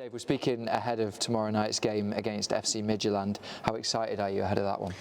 Dave, we're speaking ahead of tomorrow night's game against FC Midtjylland. How excited are you ahead of that one?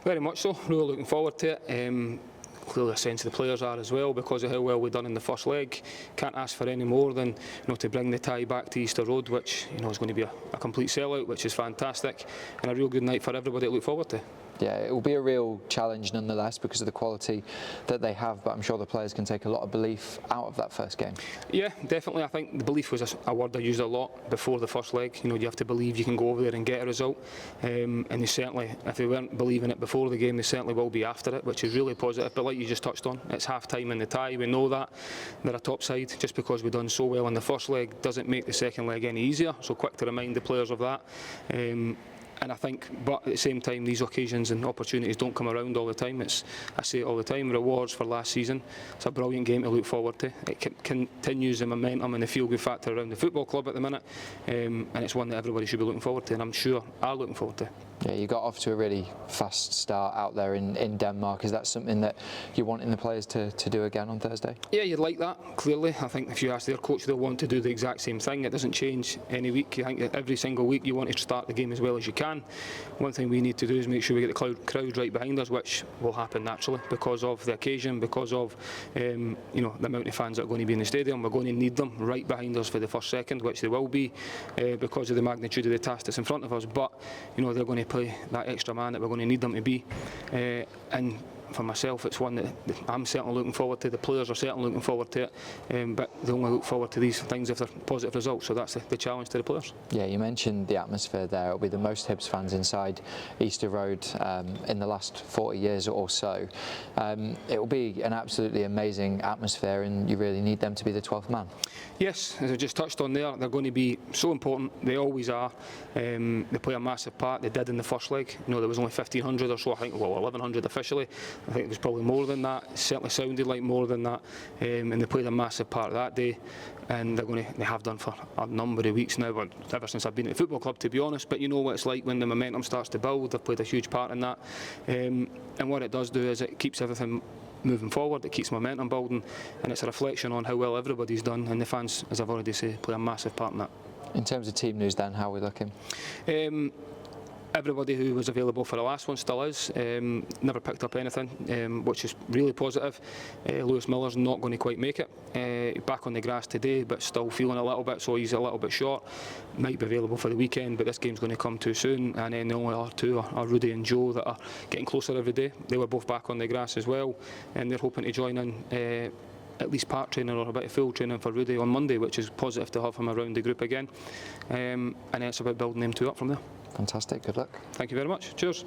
Very much so. Really looking forward to it. Clearly a sense of the players are as well, because of how well we've done in the first leg. Can't ask for any more than to bring the tie back to Easter Road, which is going to be a complete sellout, which is fantastic, and a real good night for everybody to look forward to. Yeah, it will be a real challenge nonetheless because of the quality that they have, but I'm sure the players can take a lot of belief out of that first game. Yeah, definitely. I think the belief was a word I used a lot before the first leg. You have to believe you can go over there and get a result, and they certainly, if they weren't believing it before the game, they certainly will be after it, which is really positive. But like you just touched on, it's half time in the tie. We know that they're a top side. Just because we've done so well in the first leg doesn't make the second leg any easier, so quick to remind the players of that. And I think, but at the same time, these occasions and opportunities don't come around all the time. I say it all the time, rewards for last season. It's a brilliant game to look forward to. It continues the momentum and the feel-good factor around the football club at the minute, and it's one that everybody should be looking forward to, and I'm sure are looking forward to. Yeah, you got off to a really fast start out there in Denmark. Is that something that you're wanting the players to do again on Thursday? Yeah, you'd like that, clearly. I think if you ask their coach, they'll want to do the exact same thing. It doesn't change any week. I think every single week you want to start the game as well as you can. One thing we need to do is make sure we get the crowd right behind us, which will happen naturally because of the occasion, because of the amount of fans that are going to be in the stadium. We're going to need them right behind us for the first second, which they will be because of the magnitude of the task that's in front of us. But they're going to play that extra man that we're going to need them to be, and for myself, it's one that I'm certainly looking forward to. The players are certainly looking forward to it, but they only look forward to these things if they're positive results. So that's the challenge to the players. Yeah, you mentioned the atmosphere there. It'll be the most Hibs fans inside Easter Road in the last 40 years or so. It will be an absolutely amazing atmosphere, and you really need them to be the 12th man. Yes, as I just touched on there, they're going to be so important. They always are. They play a massive part. They did in the first leg. There was only 1,500 or so. I think, well, 1,100 officially. I think it was probably more than that. It certainly sounded like more than that, and they played a massive part that day, and they have done for a number of weeks now, but ever since I've been at the football club, to be honest. But you know what it's like when the momentum starts to build. They've played a huge part in that, and what it does do is it keeps everything moving forward. It keeps momentum building, and it's a reflection on how well everybody's done, and the fans, as I've already said, play a massive part in that. In terms of team news then, how are we looking? Everybody who was available for the last one still is. Never picked up anything, which is really positive. Lewis Miller's not going to quite make it. Back on the grass today, but still feeling a little bit, so he's a little bit short. Might be available for the weekend, but this game's going to come too soon. And then the only other two are Rudy and Joe that are getting closer every day. They were both back on the grass as well, and they're hoping to join in at least part training or a bit of full training for Rudy on Monday, which is positive to have him around the group again. And then it's about building them two up from there. Fantastic, good luck. Thank you very much. Cheers.